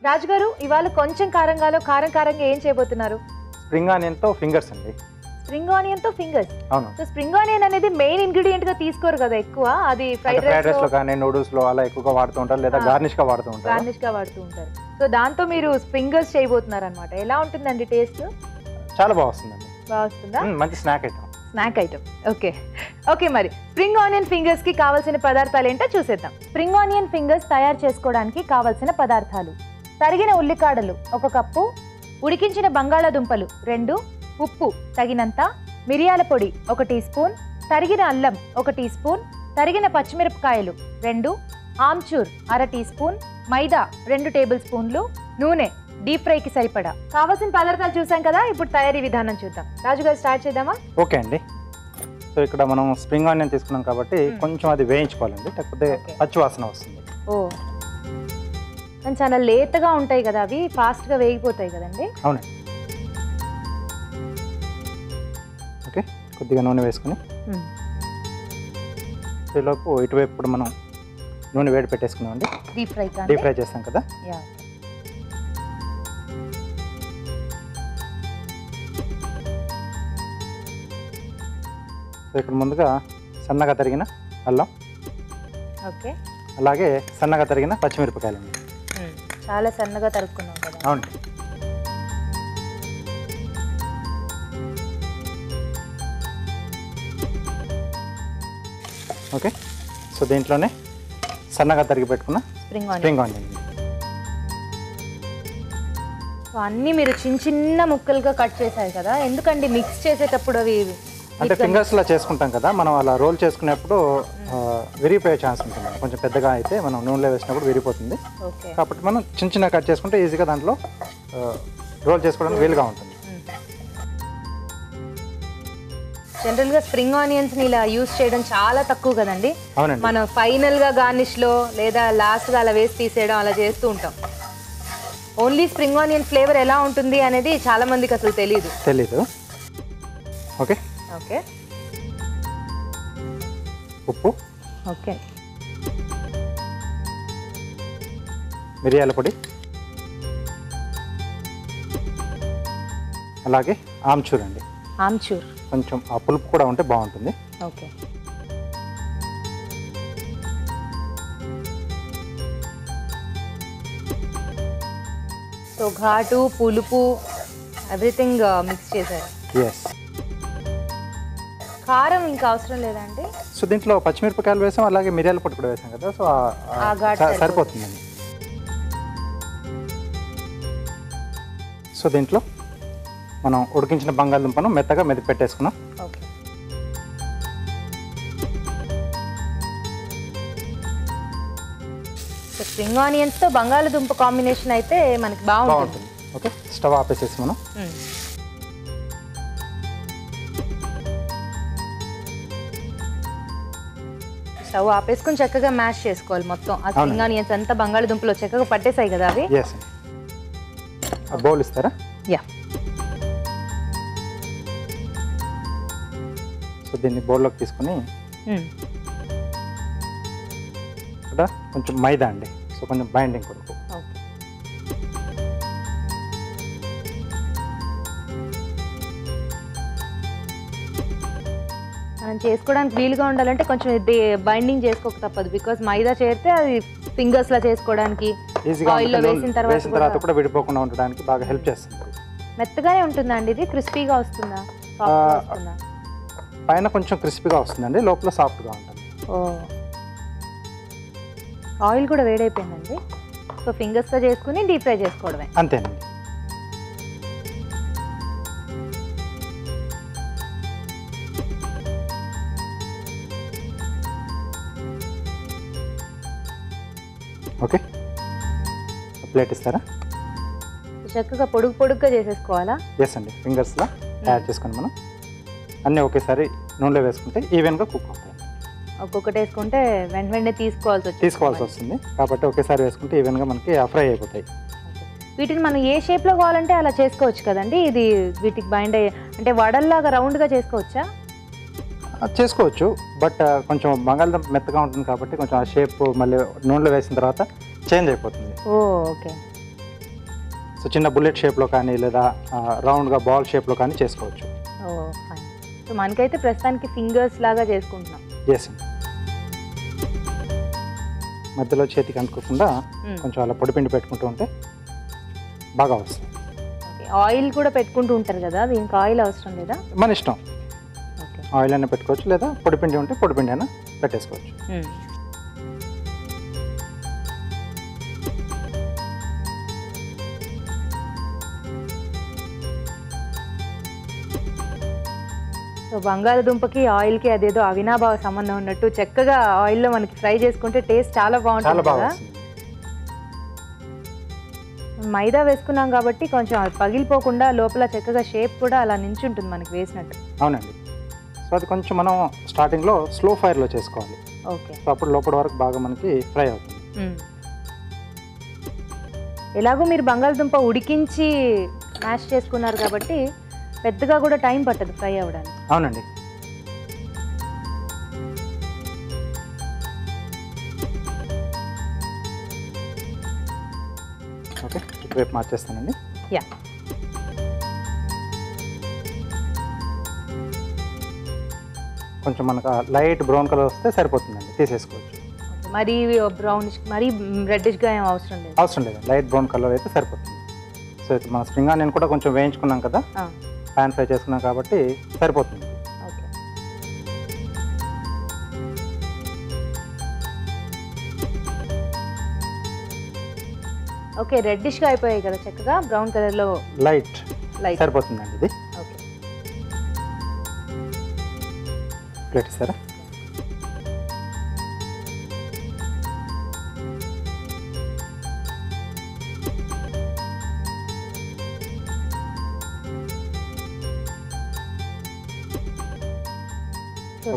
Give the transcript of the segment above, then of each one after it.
రాజు గారు ఇవాళ కొంచెం కారంగాలో కారంగా ఏం చేయబోతున్నారు? స్ప్రింగ్ ఆనియన్ తో ఫింగర్స్ అండి. స్ప్రింగ్ ఆనియన్ తో ఫింగర్స్. అవును. సో స్ప్రింగ్ ఆనియన్ అనేది మెయిన్ ఇంగ్రీడియంట్ గా తీసుకోరు కదా ఎక్కువ, అది ఫ్రైడ్ రైస్ లో కానీ నూడిల్స్ లో అలా ఎక్కువగా వాడుతూ ఉంటారు, లేదా గార్నిష్ గా వాడుతూ ఉంటారు. సో దాంతో మీరు ఫింగర్స్ చేయబోతున్నారు అనమాట. ఎలా ఉంటుందండి టేస్ట్? చాలా బాగుంటుందండి. బాగుంటుందా? మంచి స్నాక్ ఐటమ్. ఓకే మరి స్ప్రింగ్ ఆనియన్ ఫింగర్స్ కి కావాల్సిన పదార్థాలు ఏంటో చూసేద్దాం. స్ప్రింగ్ ఆనియన్ ఫింగర్స్ తయారు చేసుకోవడానికి కావాల్సిన పదార్థాలు: తరిగిన ఉల్లికాడలు 1 కప్పు, ఉడికించిన బంగాళాదుంపలు 2, ఉప్పు తగినంత, మిరియాల పొడి 1 టీ స్పూన్, తరిగిన అల్లం 1 టీ స్పూన్, తరిగిన పచ్చిమిరపకాయలు 2, ఆమ్చూర్ 1/2 టీ స్పూన్, మైదా 2 టేబుల్ స్పూన్లు, నూనె డీప్ ఫ్రైకి సరిపడా. కావాల్సిన పదార్థాలు చూసాం కదా, ఇప్పుడు తయారీ విధానం చూద్దాం. రాజుగారు స్టార్ట్ చేద్దామా? ఓకే అండి. సో ఇక్కడ మనం స్ప్రింగ్ ఆనియన్ తీసుకున్నాం కాబట్టి కొంచెం అది వేయించుకోవాలండి, లేకపోతే పచ్చి వాసన వస్తుంది. కానీ చాలా లేతగా ఉంటాయి కదా, అవి ఫాస్ట్ గా వేగిపోతాయి కదండి. అవునండి. ఓకే, కొద్దిగా నూనె వేసుకుని ఈలోపు ఇటువైపు ఇప్పుడు మనం నూనె వేడి పెట్టేసుకున్నామండి. డీప్ ఫ్రై చేస్తాం కదా. సో ఇక్కడ ముందుగా సన్నగా తరిగిన అల్లం, ఓకే, అలాగే సన్నగా తరిగిన పచ్చిమిరపకాయలండి. చాలా సన్నగా తరుక్కున్నాం కదా. అవును. ఓకే, సో దీంట్లోనే సన్నగా తరిగి పెట్టుకున్న స్ప్రింగ్ ఆనియన్. అన్నీ మీరు చిన్న ముక్కలుగా కట్ చేశారు కదా, ఎందుకండి మిక్స్ చేసేటప్పుడు అవి? అంటే ఫింగర్స్ లా చేసుకుంటాం కదా మనం, అలా రోల్ చేసుకునేప్పుడు విరిగిపోయే ఛాన్స్ ఉంటుంది. కొంచెం పెద్దగా అయితే మనం నూనెలో వేసినప్పుడు విరిగిపోతుంది. కాబట్టి మనం చిన్న కట్ చేసుకుంటే ఈజీగా దాంట్లో రోల్ చేసుకోవడానికి వీలుగా ఉంటుంది. జనరల్ గా స్ప్రింగ్ ఆనియన్స్ ని ఇలా యూస్ చేయడం చాలా తక్కువ కదండి. అవునండి. మనం ఫైనల్ గా గార్నిష్ లో లేదా లాస్ట్ గా అలా వేసి తీసేయడం అలా చేస్తూ ఉంటాం. ఓన్లీ స్ప్రింగ్ ఆనియన్ ఫ్లేవర్ ఎలా ఉంటుంది అనేది చాలా మందికి అసలు తెలీదు. ఓకే ఓకే, ఉప్పు, ఓకే, మిరియాల పొడి, అలాగే ఆమ్చూర్ అండి. ఆమ్చూర్ కొంచెం ఆ పులుపు కూడా ఉంటే బాగుంటుంది. ఓకే. సో ఘాటు, పులుపు, ఎవ్రీథింగ్ మిక్స్ చేశారు. ఎస్. కారం ఇంకా అవసరం లేదండి. సో దీంట్లో పచ్చిమిరపకాయలు వేసాం, అలాగే మిరియాల పొడి కూడా వేసాం కదా, సో సరిపోతుందండి. సో దీంట్లో మనం ఉడికించిన బంగాళదుంపను మెత్తగా మెదిపి పెట్టేసుకున్నాం. ఓకే. స్ప్రింగ్ ఆనియన్స్ తో బంగాళదుంప కాంబినేషన్ అయితే మనకి బాగుంటుంది. ఓకే, స్టవ్ ఆపేసేసి మనం స్టవ్ ఆపేసుకుని చక్కగా మ్యాష్ చేసుకోవాలి మొత్తం. ఆ స్ప్రింగ్ ఆనియన్స్ అంతా బంగాళదుంపలో చక్కగా పట్టేసాయి కదా అవి. బౌల్ ఇస్తారా? యా. సో దీన్ని బౌల్లోకి తీసుకుని ఇక్కడ కొంచెం మైదా అండి, సో కొంచెం బైండింగ్ కొరకు. మనం చేసుకోవడానికి వీలుగా ఉండాలంటే కొంచెం బైండింగ్ చేసుకోక తప్పదు, బికాస్ మైదా చేరితే అది ఫింగర్స్ లా చేసుకోవడానికి ఆయిల్లో వేసిన తర్వాత కూడా విడిపోకుండా ఉండడానికి బాగా హెల్ప్ చేస్తుంది. మెత్తగానే ఉంటుందండి ఇది? క్రిస్పీగా వస్తుందా? పైన కొంచెం క్రిస్పీగా వస్తుందండి, లోపల సాఫ్ట్గా ఉంటుంది. ఆయిల్ కూడా వేడైపోయిందండి. సో ఫింగర్స్తో చేసుకుని డీప్ ఫ్రై చేసుకోవడమే. అంతేనండి. ఓకే, ప్లేట్ ఇస్తారా? చక్కగా పొడుగ్గా చేసేసుకోవాలా? ఎస్ అండి, ఫింగర్స్లా తయారు చేసుకొని మనం అన్నీ ఒకేసారి నూనెలో వేసుకుంటే ఈవెన్గా కుక్ అవుతాయి. ఒక్కొక్కటి వేసుకుంటే వెంటనే తీసుకోవాల్సి వస్తుంది, కాబట్టి ఒకేసారి వేసుకుంటే ఈవెన్గా మనకి ఫ్రై అయిపోతాయి. వీటిని మనం ఏ షేప్లో కావాలంటే అలా చేసుకోవచ్చు కదండి. ఇది వీటికి బైండ్ అయ్యే అంటే వడల్లాగా రౌండ్గా చేసుకోవచ్చా? చేసుకోవచ్చు, బట్ కొంచెం బంగాళదుంప మెత్తగా ఉంటుంది కాబట్టి కొంచెం ఆ షేప్ మళ్ళీ నూనెలో వేసిన తర్వాత చేంజ్ అయిపోతుంది. ఓకే. సో చిన్న బుల్లెట్ షేప్లో కానీ లేదా రౌండ్గా బాల్ షేప్లో కానీ చేసుకోవచ్చు. ఓ ఫైన్. సో మనకైతే ప్రస్తుతానికి ఫింగర్స్ లాగా చేసుకుంటున్నాం. ఎస్, మధ్యలో చేతికి అనుకోకుండా కొంచెం అలా పొడిపిండి పెట్టుకుంటూ ఉంటే బాగా వస్తుంది. ఆయిల్ కూడా పెట్టుకుంటూ ఉంటారు కదా, దీనికి ఆయిల్ అవసరం లేదా? మన ఇష్టం, ఆయిల్ అయినా పెట్టుకోవచ్చు లేదా పొడిపిండి ఉంటే పొడిపిండి అయినా పెట్టేసుకోవచ్చు. సో బంగాళదుంపకి ఆయిల్కి అదేదో అవినాభావ సంబంధం ఉన్నట్టు చక్కగా ఆయిల్లో మనకి ఫ్రై చేసుకుంటే టేస్ట్ చాలా బాగుంటుంది కదా. మైదా వేసుకున్నాం కాబట్టి కొంచెం అది పగిలిపోకుండా లోపల చక్కగా షేప్ కూడా అలా నించుంటుంది మనకి వేసినట్టు. అవునండి. సో అది కొంచెం మనం స్టార్టింగ్లో స్లో ఫైర్లో చేసుకోవాలి. ఓకే. సో అప్పుడు లోపల వరకు బాగా మనకి ఫ్రై అవుతుంది. ఎలాగో మీరు బంగాళదుంప ఉడికించి మ్యాష్ చేసుకున్నారు కాబట్టి పెద్దగా కూడా టైం పట్టదు ఫ్రై అవ్వడానికి. అవునండి. ఓకే, ఇటువైపు మార్చేస్తానండి. యా, కొంచెం మనకు లైట్ బ్రౌన్ కలర్ వస్తే సరిపోతుందండి, తీసేసుకోవచ్చు. మరీ బ్రౌనిష్ మరీ రెడ్డిష్గా ఏం అవసరం లేదు. అవసరం లేదు, లైట్ బ్రౌన్ కలర్ అయితే సరిపోతుంది. సో అయితే మన స్ప్రింగ్ ఆనియన్ కూడా కొంచెం వేయించుకున్నాం కదా, పాన్ ఫ్రై చేసుకున్నాం కాబట్టి సరిపోతుంది. ఓకే, రెడ్డిష్గా అయిపోయాయి కదా చక్కగా, బ్రౌన్ కలర్లో లైట్ సరిపోతుందండి ఇది. ఓకే, ప్లేట్ ఇస్తారా?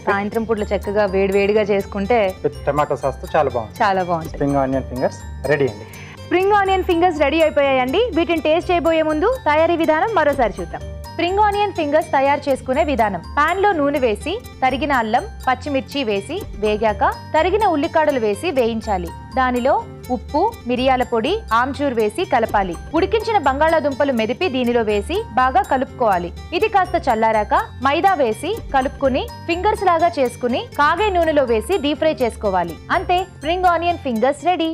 సాయంత్రం పూట్ల చక్కగా వేడివేడిగా చేసుకుంటే టమాటో సాస్ తో చాలా బాగుంటుంది. చాలా బాగుంటుంది. స్ప్రింగ్ ఆనియన్ ఫింగర్స్ రెడీ అండి. స్ప్రింగ్ ఆనియన్ ఫింగర్స్ రెడీ అయిపోయాయండి. వీటిని టేస్ట్ చేయబోయే ముందు తయారీ విధానం మరోసారి చూద్దాం. స్ప్రింగ్ ఆనియన్ ఫింగర్స్ తయారు చేసుకునే విధానం: పాన్ లో నూనె వేసి తరిగిన అల్లం పచ్చిమిర్చి వేసి వేగాక తరిగిన ఉల్లికాడలు వేసి వేయించాలి. దానిలో ఉప్పు, మిరియాల పొడి, ఆమ్చూర్ వేసి కలపాలి. ఉడికించిన బంగాళాదుంపలు మెదిపి దీనిలో వేసి బాగా కలుపుకోవాలి. ఇది కాస్త చల్లారాక మైదా వేసి కలుపుకుని ఫింగర్స్ లాగా చేసుకుని కాగే నూనెలో వేసి డీప్ ఫ్రై చేసుకోవాలి. అంతే, స్ప్రింగ్ ఆనియన్ ఫింగర్స్ రెడీ.